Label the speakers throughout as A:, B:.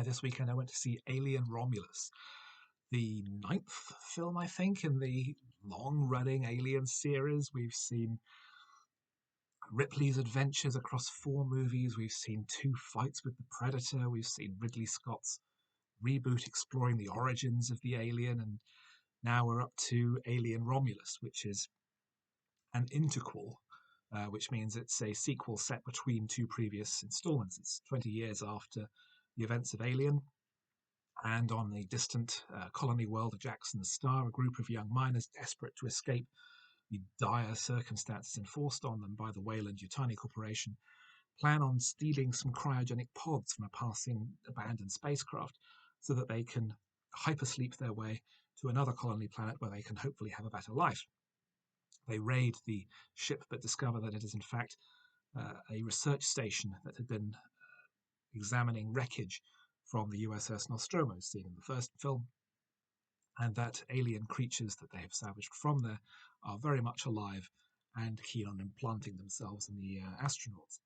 A: This weekend I went to see Alien Romulus, the ninth film, I think, in the long-running Alien series. We've seen Ripley's adventures across four movies. We've seen two fights with the Predator. We've seen Ridley Scott's reboot exploring the origins of the alien, and now we're up to Alien Romulus, which is an interquel, which means it's a sequel set between two previous installments. It's 20 years after the events of Alien, and on the distant colony world of Jackson Star, a group of young miners desperate to escape the dire circumstances enforced on them by the Weyland-Yutani Corporation plan on stealing some cryogenic pods from a passing abandoned spacecraft so that they can hypersleep their way to another colony planet where they can hopefully have a better life. They raid the ship but discover that it is in fact a research station that had been examining wreckage from the USS Nostromo seen in the first film, and that alien creatures that they have salvaged from there are very much alive and keen on implanting themselves in the astronauts.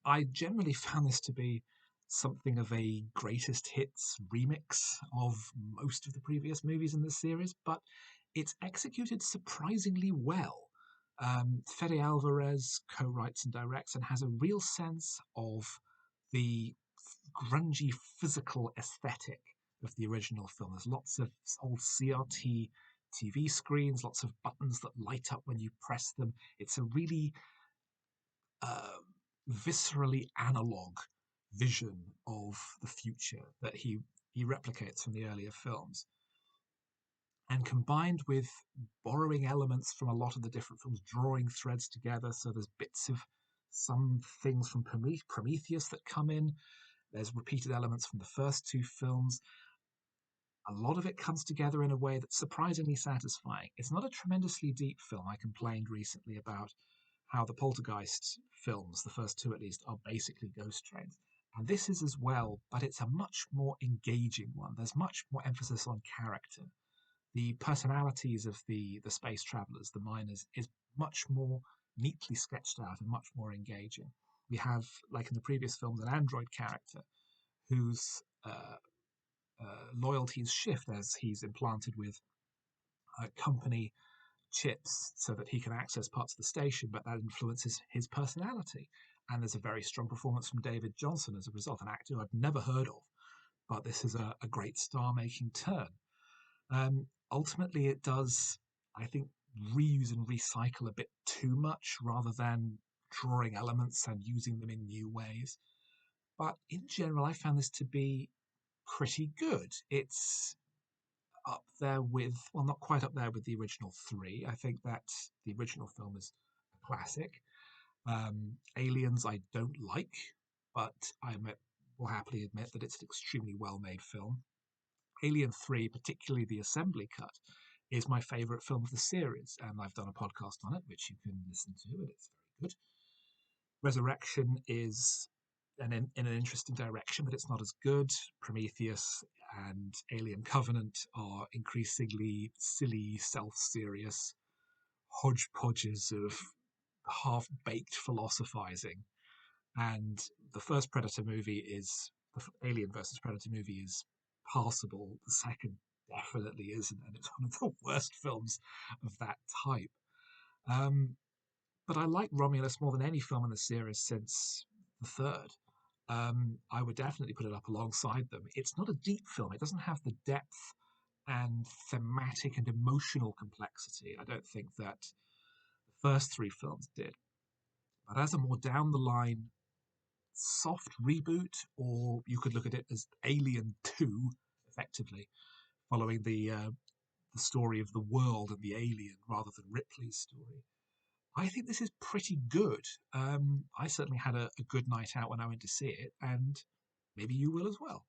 A: I generally found this to be something of a greatest hits remix of most of the previous movies in this series, but it's executed surprisingly well. Fede Álvarez co-writes and directs and has a real sense of the grungy physical aesthetic of the original film. There's lots of old CRT TV screens, lots of buttons that light up when you press them. It's a really uh, viscerally analog vision of the future that he replicates from the earlier films. And combined with borrowing elements from a lot of the different films, drawing threads together. So there's bits of some things from Prometheus that come in. There's repeated elements from the first two films. A lot of it comes together in a way that's surprisingly satisfying. It's not a tremendously deep film. I complained recently about how the Poltergeist films, the first two at least, are basically ghost trains. And this is as well, but it's a much more engaging one. There's much more emphasis on character. The personalities of the space travelers, the miners, is much more neatly sketched out and much more engaging. We have, like in the previous films, an android character whose loyalties shift as he's implanted with company chips so that he can access parts of the station, but that influences his personality. And there's a very strong performance from David Jonsson as a result, an actor I've never heard of, but this is a great star-making turn. Ultimately, it does, I think, reuse and recycle a bit too much rather than drawing elements and using them in new ways. But in general, I found this to be pretty good. It's up there with, well, not quite up there with the original three. I think that the original film is a classic. Aliens, I don't like, but will happily admit that it's an extremely well made film. Alien 3, particularly the assembly cut, is my favourite film of the series, and I've done a podcast on it, which you can listen to, and it's very good. Resurrection is in an interesting direction, but it's not as good. Prometheus and Alien Covenant are increasingly silly, self-serious hodgepodges of half-baked philosophizing. And the first Predator movie is the Alien versus Predator movie is passable. The second definitely isn't, and it's one of the worst films of that type. Um, but I like Romulus more than any film in the series since the third. I would definitely put it up alongside them. It's not a deep film. It doesn't have the depth and thematic and emotional complexity. I don't think that the first three films did. But as a more down the line soft reboot, or you could look at it as Alien 2, effectively, following the story of the world and the alien rather than Ripley's story. I think this is pretty good. I certainly had a good night out when I went to see it, and maybe you will as well.